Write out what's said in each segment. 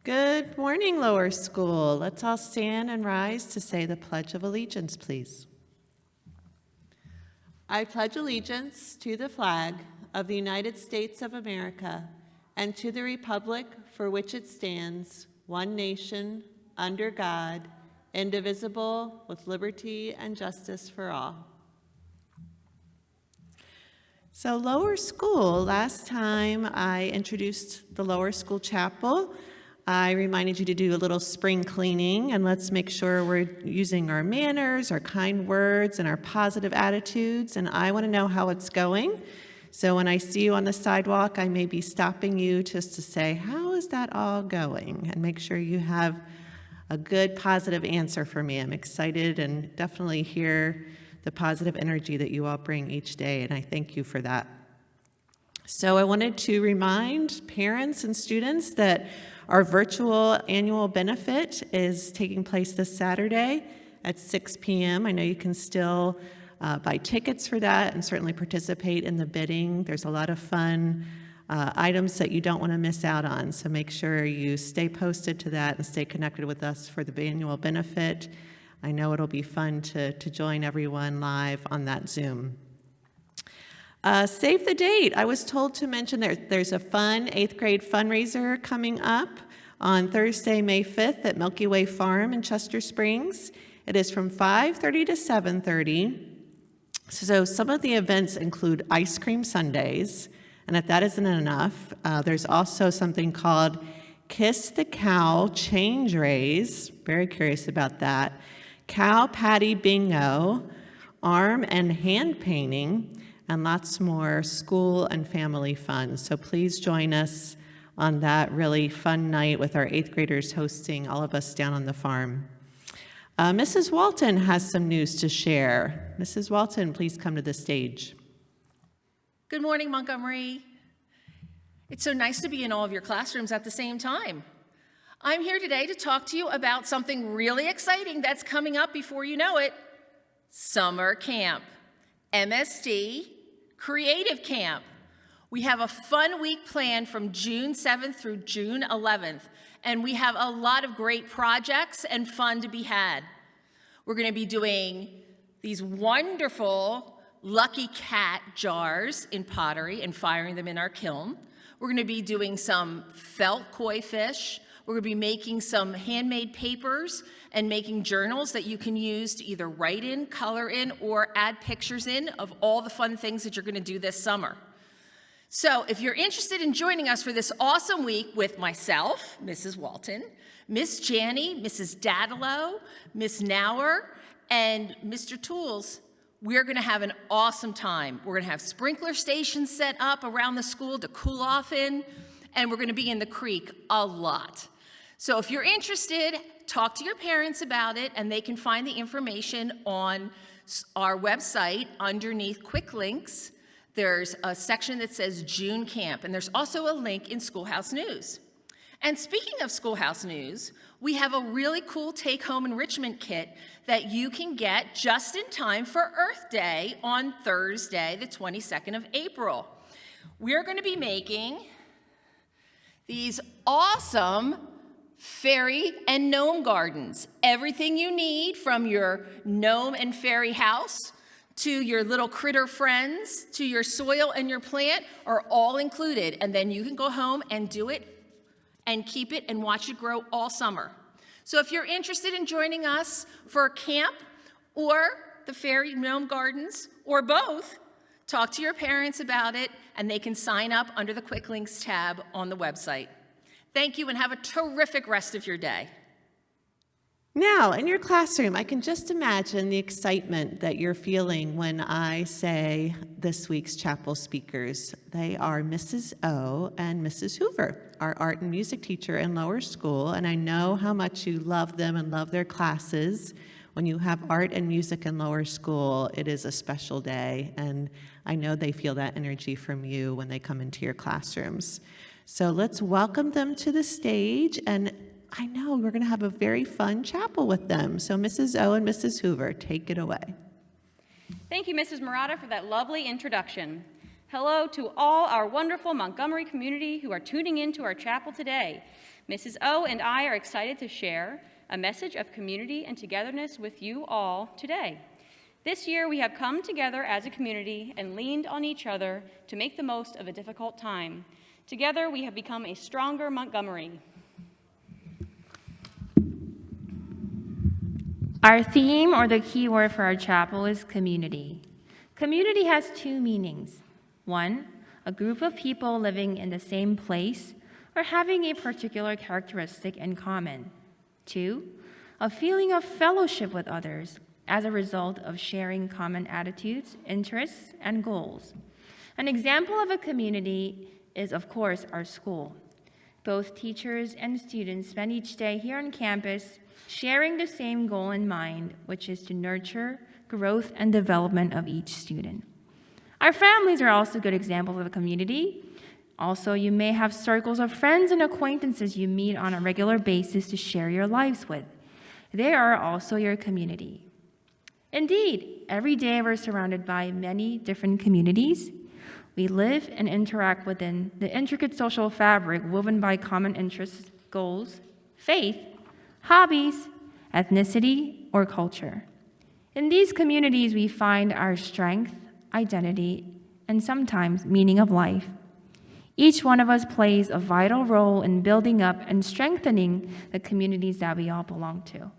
Good morning, Lower School. Let's all stand and rise to say the Pledge of Allegiance, please. I pledge allegiance to the flag of the United States of America and to the republic for which it stands, one nation, under God, indivisible, with liberty and justice for all. So Lower School, last time I introduced the Lower School Chapel, I reminded you to do a little spring cleaning, and let's make sure we're using our manners, our kind words, and our positive attitudes, and I want to know how it's going. So when I see you on the sidewalk, I may be stopping you just to say, how is that all going? And make sure you have a good positive answer for me. I'm excited and definitely hear the positive energy that you all bring each day, and I thank you for that. So I wanted to remind parents and students that our virtual annual benefit is taking place this Saturday at 6 p.m. I know you can still buy tickets for that and certainly participate in the bidding. There's a lot of fun items that you don't want to miss out on, so make sure you stay posted to that and stay connected with us for the annual benefit. I know it'll be fun to join everyone live on that Zoom. Save the date. I was told to mention there's a fun 8th grade fundraiser coming up on Thursday, May 5th at Milky Way Farm in Chester Springs. It is from 5:30 to 7:30. So some of the events include ice cream sundaes, and if that isn't enough, there's also something called Kiss the Cow Change Raise. Very curious about that. Cow Patty Bingo, arm and hand painting, and lots more school and family fun. So please join us on that really fun night with our 8th graders hosting all of us down on the farm. Mrs. Walton has some news to share. Mrs. Walton, please come to the stage. Good morning, Montgomery. It's so nice to be in all of your classrooms at the same time. I'm here today to talk to you about something really exciting that's coming up before you know it. Summer camp. MSD Creative Camp. We have a fun week planned from June 7th through June 11th, and we have a lot of great projects and fun to be had. We're going to be doing these wonderful Lucky Cat jars in pottery and firing them in our kiln. We're going to be doing some felt koi fish. We're going to be making some handmade papers and making journals that you can use to either write in, color in, or add pictures in of all the fun things that you're going to do this summer. So if you're interested in joining us for this awesome week with myself, Mrs. Walton, Miss Janney, Mrs. Dadalow, Miss Nauer, and Mr. Tools, we're going to have an awesome time. We're going to have sprinkler stations set up around the school to cool off in, and we're going to be in the creek a lot. So if you're interested, talk to your parents about it, and they can find the information on our website underneath Quick Links. There's a section that says June Camp, and there's also a link in Schoolhouse News. And speaking of Schoolhouse News, we have a really cool take-home enrichment kit that you can get just in time for Earth Day on Thursday, the 22nd of April. We're going to be making these awesome fairy and gnome gardens. Everything you need from your gnome and fairy house to your little critter friends to your soil and your plant are all included. And then you can go home and do it and keep it and watch it grow all summer. So if you're interested in joining us for camp or the fairy gnome gardens or both, talk to your parents about it and they can sign up under the Quick Links tab on the website. Thank you and have a terrific rest of your day. Now, in your classroom, I can just imagine the excitement that you're feeling when I say this week's chapel speakers. They are Mrs. O and Mrs. Hoover, our art and music teacher in Lower School, and I know how much you love them and love their classes. When you have art and music in Lower School, it is a special day, and I know they feel that energy from you when they come into your classrooms. So let's welcome them to the stage, and I know we're going to have a very fun chapel with them. So Mrs. O and Mrs. Hoover, take it away. Thank you, Mrs. Murata, for that lovely introduction. Hello to all our wonderful Montgomery community who are tuning in to our chapel today. Mrs. O and I are excited to share a message of community and togetherness with you all today. This year, we have come together as a community and leaned on each other to make the most of a difficult time. Together, we have become a stronger Montgomery. Our theme, or the key word for our chapel, is community. Community has two meanings. One, a group of people living in the same place or having a particular characteristic in common. Two, a feeling of fellowship with others as a result of sharing common attitudes, interests, and goals. An example of a community is, of course, our school. Both teachers and students spend each day here on campus sharing the same goal in mind, which is to nurture growth and development of each student. Our families are also good examples of a community. Also, you may have circles of friends and acquaintances you meet on a regular basis to share your lives with. They are also your community. Indeed, every day we're surrounded by many different communities. We live and interact within the intricate social fabric woven by common interests, goals, faith, hobbies, ethnicity, or culture. In these communities, we find our strength, identity, and sometimes meaning of life. Each one of us plays a vital role in building up and strengthening the communities that we all belong to.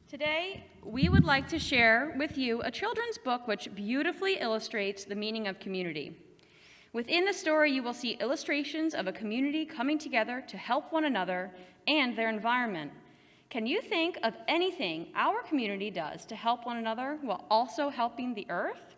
Today, we would like to share with you a children's book which beautifully illustrates the meaning of community. Within the story, you will see illustrations of a community coming together to help one another and their environment. Can you think of anything our community does to help one another while also helping the earth?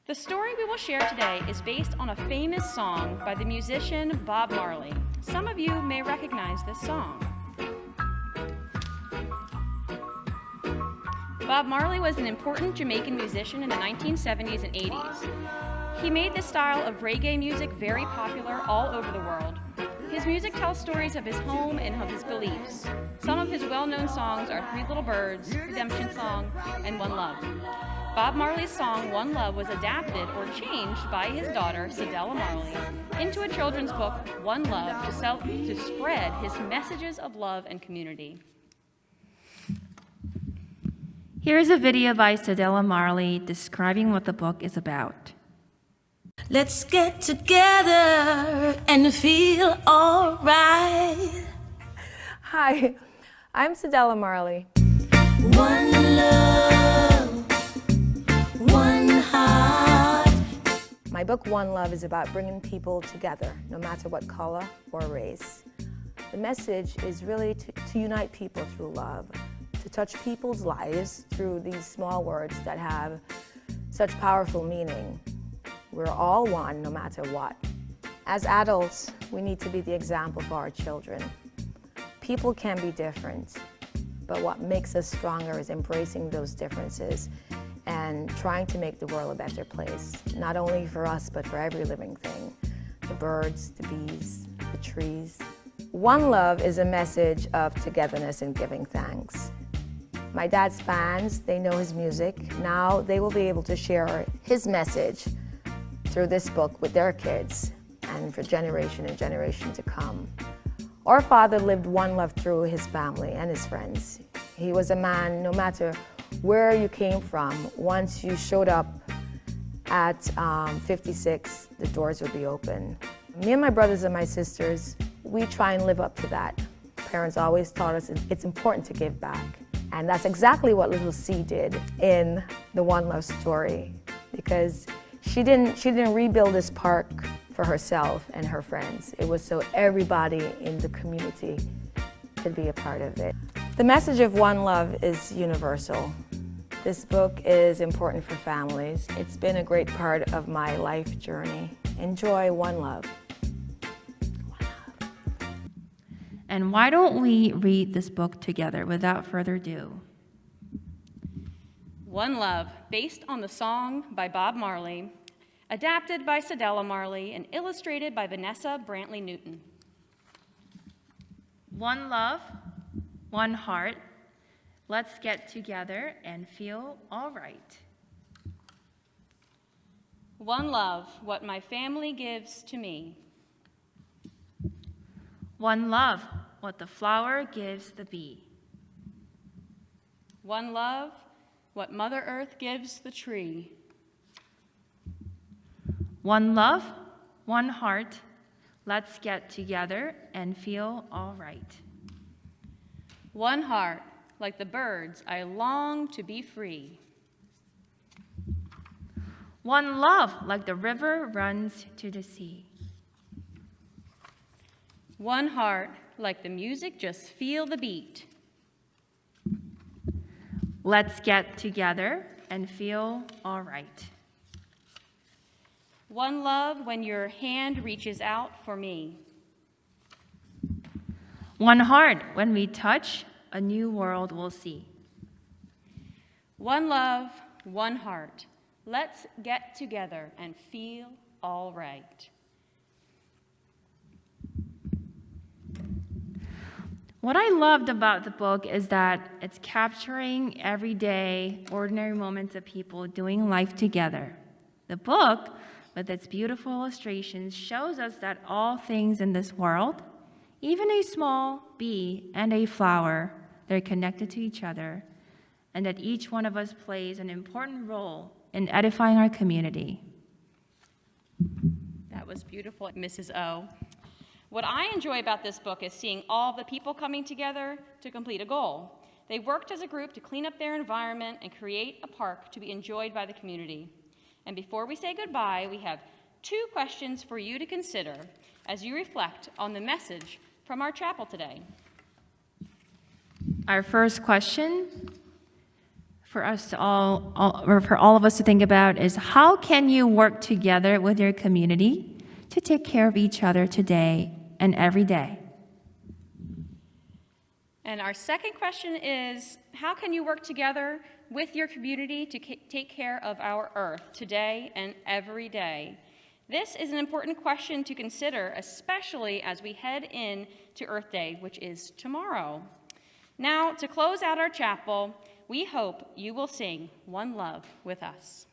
The story we will share today is based on a famous song by the musician Bob Marley. Some of you may recognize this song. Bob Marley was an important Jamaican musician in the 1970s and 80s. He made this style of reggae music very popular all over the world. His music tells stories of his home and of his beliefs. Some of his well-known songs are Three Little Birds, Redemption Song, and One Love. Bob Marley's song One Love was adapted or changed by his daughter, Cedella Marley, into a children's book, One Love, to spread his messages of love and community. Here's a video by Cedella Marley describing what the book is about. Let's get together and feel alright. Hi, I'm Cedella Marley. One love, one heart. My book, One Love, is about bringing people together, no matter what color or race. The message is really to unite people through love, to touch people's lives through these small words that have such powerful meaning. We're all one, no matter what. As adults, we need to be the example for our children. People can be different, but what makes us stronger is embracing those differences and trying to make the world a better place, not only for us, but for every living thing, the birds, the bees, the trees. One Love is a message of togetherness and giving thanks. My dad's fans, they know his music. Now they will be able to share his message through this book with their kids and for generation and generation to come. Our father lived one love through his family and his friends. He was a man, no matter where you came from, once you showed up at 56, the doors would be open. Me and my brothers and my sisters, we try and live up to that. Parents always taught us it's important to give back. And that's exactly what little C did in the One Love story, because she didn't rebuild this park for herself and her friends. It was so everybody in the community could be a part of it. The message of One Love is universal. This book is important for families. It's been a great part of my life journey. Enjoy One Love. And why don't we read this book together without further ado? One Love, based on the song by Bob Marley, adapted by Cedella Marley, and illustrated by Vanessa Brantley Newton. One love, one heart. Let's get together and feel all right. One love, what my family gives to me. One love, what the flower gives the bee. One love, what Mother Earth gives the tree. One love, one heart, let's get together and feel all right. One heart, like the birds, I long to be free. One love, like the river runs to the sea. One heart, like the music, just feel the beat. Let's get together and feel all right. One love, when your hand reaches out for me. One heart, when we touch, a new world we'll see. One love, one heart. Let's get together and feel all right. What I loved about the book is that it's capturing everyday, ordinary moments of people doing life together. The book, with its beautiful illustrations, shows us that all things in this world, even a small bee and a flower, they're connected to each other, and that each one of us plays an important role in edifying our community. That was beautiful, Mrs. O. What I enjoy about this book is seeing all the people coming together to complete a goal. They worked as a group to clean up their environment and create a park to be enjoyed by the community. And before we say goodbye, we have 2 questions for you to consider as you reflect on the message from our chapel today. Our first question for us to or for all of us to think about is, how can you work together with your community to take care of each other today and every day? And our second question is, how can you work together with your community to take care of our earth today and every day? This is an important question to consider, especially as we head in to Earth Day, which is tomorrow. Now, to close out our chapel, we hope you will sing One Love with us.